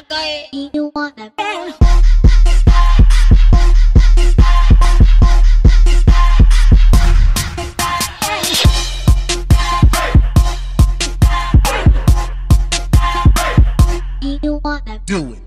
You wanna do it.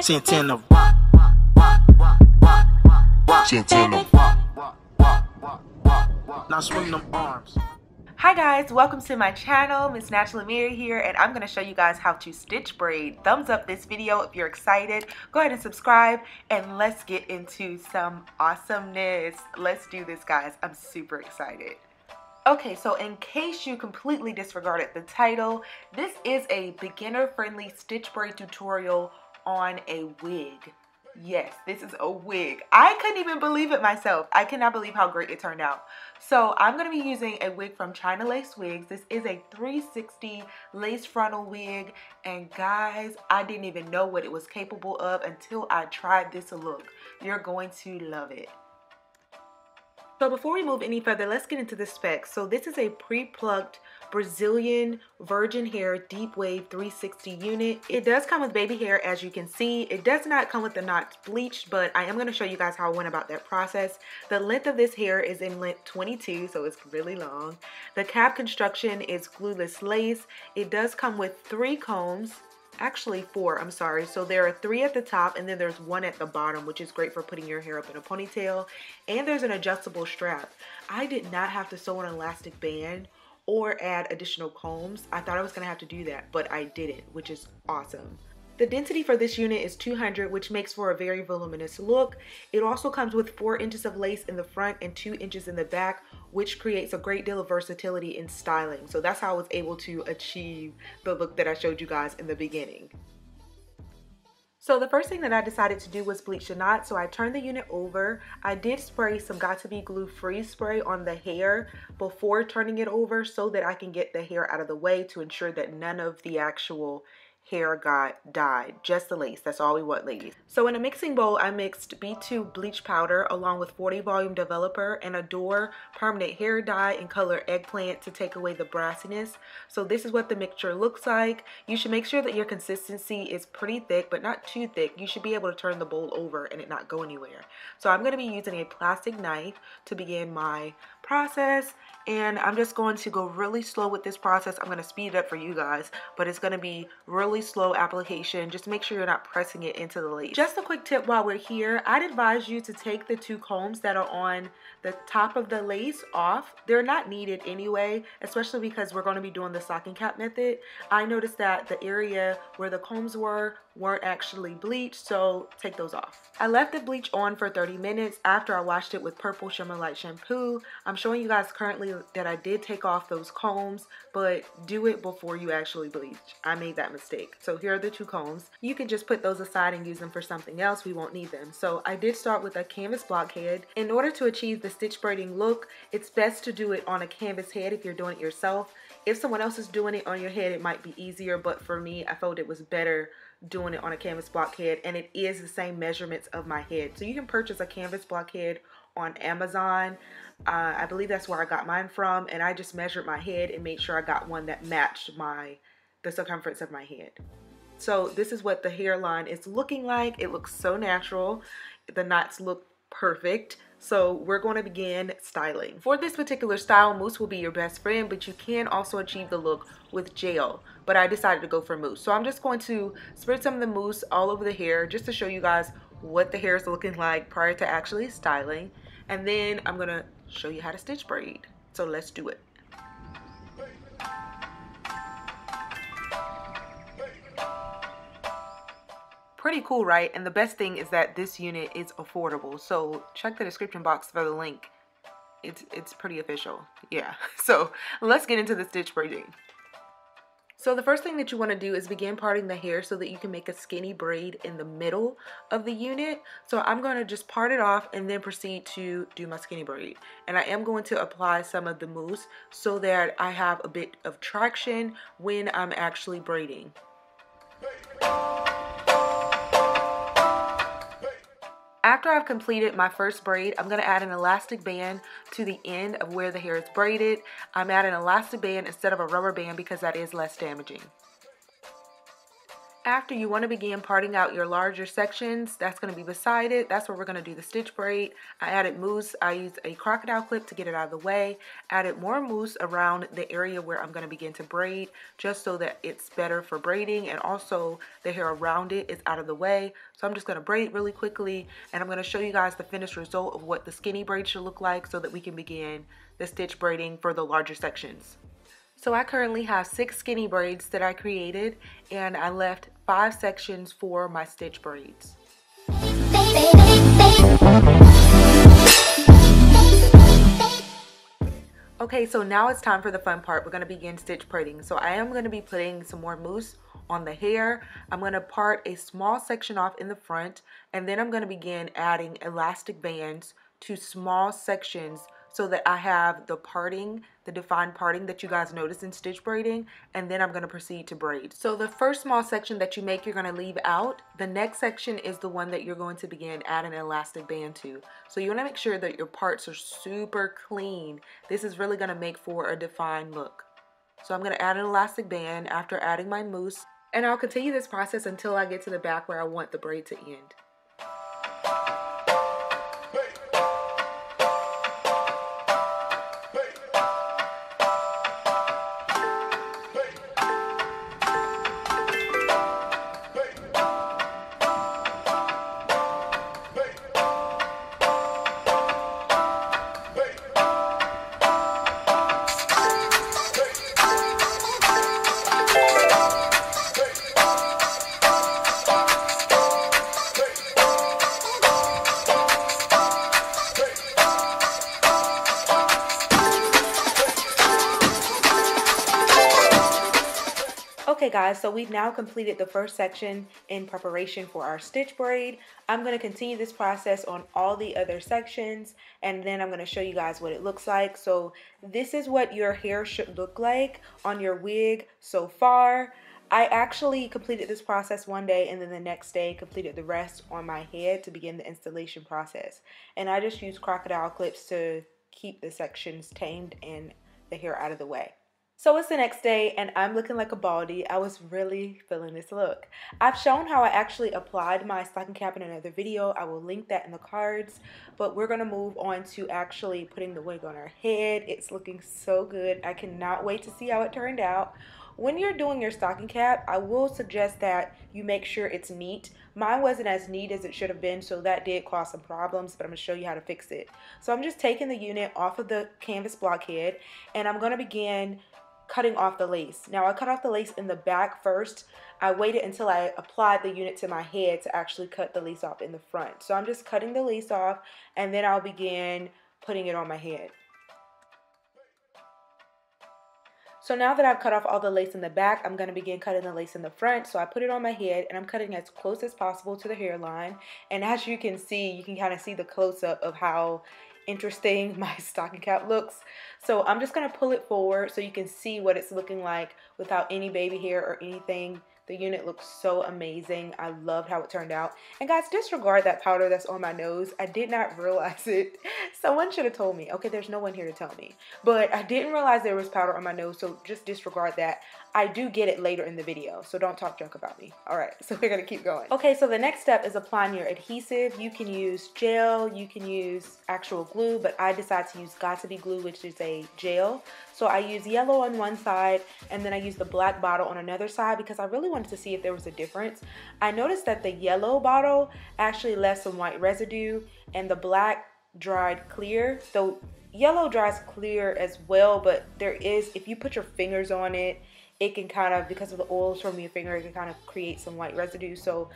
Santana rock. Santana rock. Now swing them arms. Hi guys, welcome to my channel. Miss Naturally Mary here, and I'm going to show you guys how to stitch braid. Thumbs up this video if you're excited. Go ahead and subscribe, and let's get into some awesomeness. Let's do this, guys. I'm super excited. Okay, so in case you completely disregarded the title, this is a beginner-friendly stitch braid tutorial on a wig. Yes, this is a wig. I couldn't even believe it myself. I cannot believe how great it turned out. So I'm going to be using a wig from ChinaLaceWigs. This is a 360 lace frontal wig. And guys, I didn't even know what it was capable of until I tried this look. You're going to love it. So before we move any further, let's get into the specs. So this is a pre-plucked Brazilian virgin hair deep wave 360 unit. It does come with baby hair, as you can see. It does not come with the knots bleached, but I am going to show you guys how I went about that process. The length of this hair is in length 22, so it's really long. The cap construction is glueless lace. It does come with 3 combs. Actually 4, I'm sorry. So there are 3 at the top and then there's 1 at the bottom, which is great for putting your hair up in a ponytail. And there's an adjustable strap. I did not have to sew an elastic band or add additional combs. I thought I was gonna have to do that, but I didn't, which is awesome. The density for this unit is 200, which makes for a very voluminous look. It also comes with 4 inches of lace in the front and 2 inches in the back, which creates a great deal of versatility in styling. So that's how I was able to achieve the look that I showed you guys in the beginning. So the first thing that I decided to do was bleach the knot. So I turned the unit over. I did spray some Got2b glue free spray on the hair before turning it over so that I can get the hair out of the way to ensure that none of the actual hair got dyed, just the lace. That's all we want, ladies. So in a mixing bowl, I mixed B2 bleach powder along with 40 volume developer and Adore permanent hair dye in color eggplant to take away the brassiness. So this is what the mixture looks like. You should make sure that your consistency is pretty thick, but not too thick. You should be able to turn the bowl over and it not go anywhere. So I'm going to be using a plastic knife to begin my process, and I'm just going to go really slow with this process. I'm going to speed it up for you guys, but it's going to be really slow application. Just make sure you're not pressing it into the lace. Just a quick tip while we're here, I'd advise you to take the 2 combs that are on the top of the lace off. They're not needed anyway, especially because we're going to be doing the stocking cap method. I noticed that the area where the combs weren't actually bleached, so take those off. I left the bleach on for 30 minutes after I washed it with purple shimmer light shampoo. I'm showing you guys currently that I did take off those combs, but do it before you actually bleach. I made that mistake. So here are the 2 combs. You can just put those aside and use them for something else. We won't need them. So I did start with a canvas blockhead. In order to achieve the stitch braiding look, it's best to do it on a canvas head if you're doing it yourself. If someone else is doing it on your head, it might be easier, but for me, I felt it was better doing it on a canvas blockhead, and it is the same measurements of my head. So you can purchase a canvas blockhead on Amazon. I believe that's where I got mine from, and I just measured my head and made sure I got one that matched the circumference of my head. So this is what the hairline is looking like. It looks so natural. The knots look perfect. So we're going to begin styling. For this particular style, mousse will be your best friend, but you can also achieve the look with gel. But I decided to go for mousse. So I'm just going to spread some of the mousse all over the hair just to show you guys what the hair is looking like prior to actually styling. And then I'm going to show you how to stitch braid. So let's do it. Pretty cool, right? And the best thing is that this unit is affordable. So check the description box for the link. It's pretty official. Yeah. So let's get into the stitch braiding. So the first thing that you want to do is begin parting the hair so that you can make a skinny braid in the middle of the unit. So I'm going to just part it off and then proceed to do my skinny braid. And I am going to apply some of the mousse so that I have a bit of traction when I'm actually braiding. After I've completed my first braid, I'm going to add an elastic band to the end of where the hair is braided. I'm adding an elastic band instead of a rubber band because that is less damaging. After, you want to begin parting out your larger sections. That's going to be beside it. That's where we're going to do the stitch braid. I added mousse. I used a crocodile clip to get it out of the way. Added more mousse around the area where I'm going to begin to braid, just so that it's better for braiding, and also the hair around it is out of the way. So I'm just going to braid it really quickly, and I'm going to show you guys the finished result of what the skinny braid should look like so that we can begin the stitch braiding for the larger sections. So I currently have 6 skinny braids that I created, and I left 5 sections for my stitch braids. Okay, so now it's time for the fun part. We're going to begin stitch braiding. So I am going to be putting some more mousse on the hair. I'm going to part a small section off in the front, and then I'm going to begin adding elastic bands to small sections so that I have the parting, the defined parting that you guys notice in stitch braiding, and then I'm going to proceed to braid. So the first small section that you make, you're going to leave out. The next section is the one that you're going to begin adding an elastic band to. So you want to make sure that your parts are super clean. This is really going to make for a defined look. So I'm going to add an elastic band after adding my mousse, and I'll continue this process until I get to the back where I want the braid to end. Okay guys, so we've now completed the first section in preparation for our stitch braid. I'm going to continue this process on all the other sections, and then I'm going to show you guys what it looks like. So this is what your hair should look like on your wig so far. I actually completed this process one day, and then the next day completed the rest on my head to begin the installation process. And I just used crocodile clips to keep the sections tamed and the hair out of the way. So it's the next day, and I'm looking like a baldy. I was really feeling this look. I've shown how I actually applied my stocking cap in another video. I will link that in the cards. But we're going to move on to actually putting the wig on our head. It's looking so good. I cannot wait to see how it turned out. When you're doing your stocking cap, I will suggest that you make sure it's neat. Mine wasn't as neat as it should have been, so that did cause some problems, but I'm going to show you how to fix it. So I'm just taking the unit off of the canvas blockhead, and I'm going to begin cutting off the lace. Now I cut off the lace in the back first. I waited until I applied the unit to my head to actually cut the lace off in the front. So I'm just cutting the lace off, and then I'll begin putting it on my head. So now that I've cut off all the lace in the back, I'm going to begin cutting the lace in the front. So I put it on my head, and I'm cutting as close as possible to the hairline. And as you can see, you can kind of see the close-up of how interesting my stocking cap looks. So I'm just going to pull it forward so you can see what it's looking like without any baby hair or anything. The unit looks so amazing. I loved how it turned out. And guys, disregard that powder that's on my nose. I did not realize it. Someone should have told me. Okay, there's no one here to tell me. But I didn't realize there was powder on my nose, so just disregard that. I do get it later in the video, so don't talk junk about me. Alright, so we're going to keep going. Okay, so the next step is applying your adhesive. You can use gel, you can use actual glue, but I decided to use Got2b glue, which is a gel. So I use yellow on one side, and then I use the black bottle on another side because I really wanted to see if there was a difference. I noticed that the yellow bottle actually left some white residue, and the black dried clear. So yellow dries clear as well, but there is, if you put your fingers on it, it can kind of, because of the oils from your finger, it can kind of create some white residue. So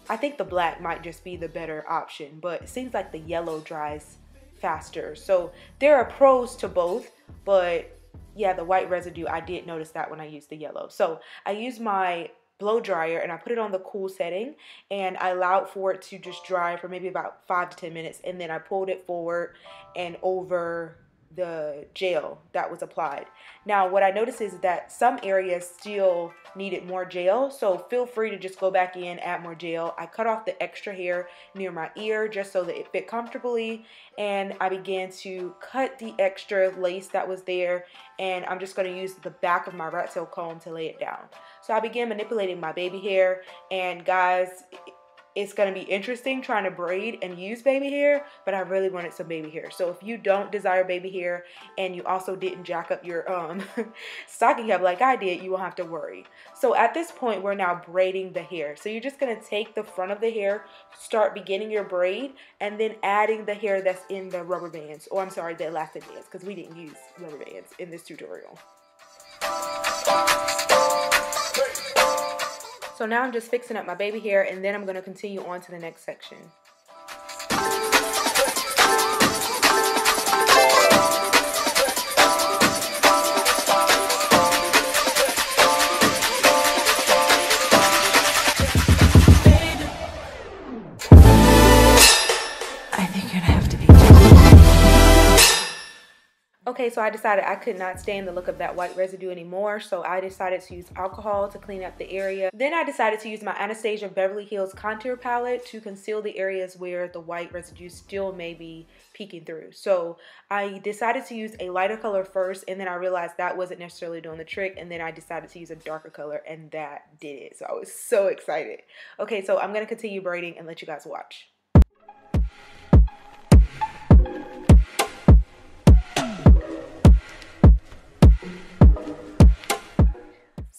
I think the black might just be the better option, but it seems like the yellow dries faster. So there are pros to both, but yeah, the white residue, I did notice that when I used the yellow. So I used my blow dryer and I put it on the cool setting, and I allowed for it to just dry for maybe about 5 to 10 minutes, and then I pulled it forward and over the gel that was applied. Now what I noticed is that some areas still needed more gel, so feel free to just go back in, add more gel. I cut off the extra hair near my ear just so that it fit comfortably, and I began to cut the extra lace that was there, and I'm just going to use the back of my rat tail comb to lay it down. So I began manipulating my baby hair, and guys, it's going to be interesting trying to braid and use baby hair, but I really wanted some baby hair. So if you don't desire baby hair and you also didn't jack up your stocking cap like I did, you won't have to worry. So at this point, we're now braiding the hair. So you're just going to take the front of the hair, start beginning your braid, and then adding the hair that's in the rubber bands, or I'm sorry, the elastic bands, because we didn't use rubber bands in this tutorial. So now I'm just fixing up my baby hair, and then I'm going to continue on to the next section. I think you're going to have to be Okay, so I decided I could not stand the look of that white residue anymore, so I decided to use alcohol to clean up the area. Then I decided to use my Anastasia Beverly Hills contour palette to conceal the areas where the white residue still may be peeking through. So I decided to use a lighter color first, and then I realized that wasn't necessarily doing the trick, and then I decided to use a darker color, and that did it. So I was so excited. Okay, so I'm going to continue braiding and let you guys watch.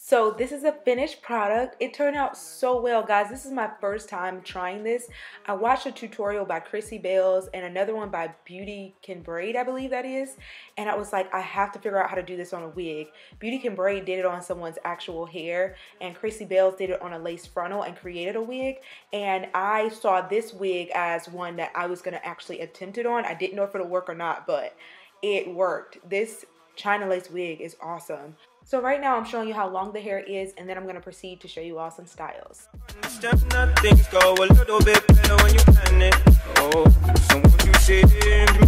So this is a finished product. It turned out so well, guys. This is my first time trying this. I watched a tutorial by Chrissy Bales and another one by Beauty Can Braid, I believe that is. And I was like, I have to figure out how to do this on a wig. Beauty Can Braid did it on someone's actual hair, and Chrissy Bales did it on a lace frontal and created a wig. And I saw this wig as one that I was gonna actually attempt it on. I didn't know if it'll work or not, but it worked. This ChinaLaceWig is awesome. So right now I'm showing you how long the hair is, and then I'm going to proceed to show you all some styles. Things go a little bit better when you plan it. Oh, so won't you send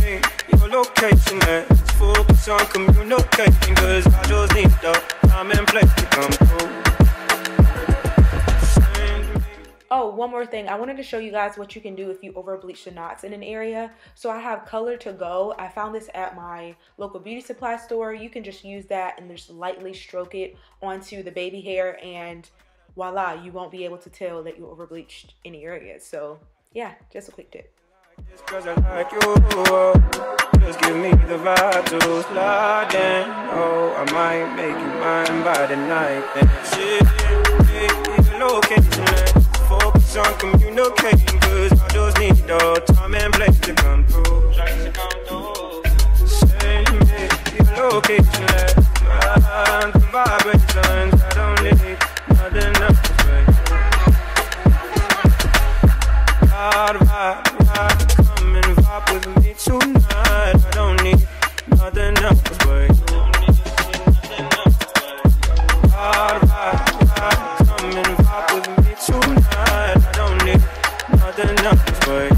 me your location? Let's focus on communicating, cause I just need the time and place to come through. Oh, one more thing. I wanted to show you guys what you can do if you over bleach the knots in an area. So I have Color to Go. I found this at my local beauty supply store. You can just use that and just lightly stroke it onto the baby hair, and voila, you won't be able to tell that you over bleached any areas. So yeah, just a quick tip. Just cause I like you, just give me the vibe to slide in. Oh, I might make you mine by the night. Then shit, the location. Focus on communicating, cause I just need the time and place to come through. Send me your location, let's find the vibrations. I don't need nothing else to say. Come and vibe with me tonight. I don't need nothing else to say. Come and vibe with me tonight. Nothing else for you,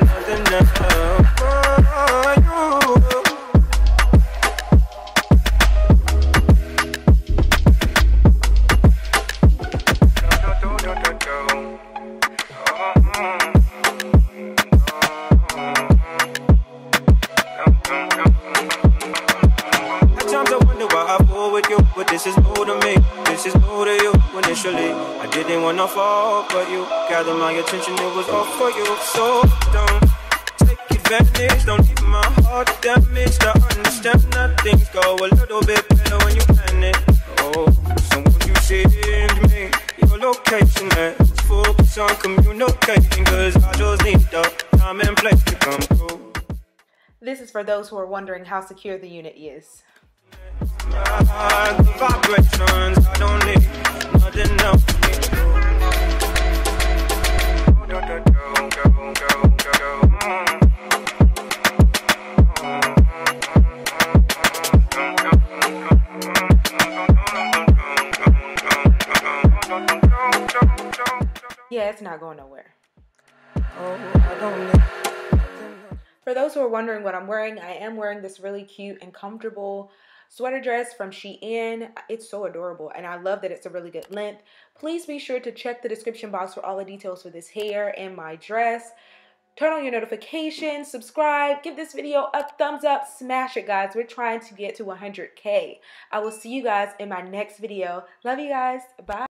nothing else for you. At times I wonder why I fall with you, but this is new to me, this is new to you. Initially, I didn't want to fall, but you gathered my attention, it was all for you. So don't take advantage, don't leave my heart damaged. I understand that things go a little bit better when you plan it. Oh, so won't you send me your location? Let's focus on communicating, cause I just need the time and place to come through. This is for those who are wondering how secure the unit is. The vibrations, I don't need nothing else. Yeah, it's not going nowhere. Oh, I don't need. For For those who are wondering what I'm wearing, I am wearing this really cute and comfortable sweater dress from Shein. It's so adorable, and I love that it's a really good length. Please be sure to check the description box for all the details for this hair and my dress. Turn on your notifications, subscribe, give this video a thumbs up, smash it, guys. We're trying to get to 100K. I will see you guys in my next video. Love you guys. Bye.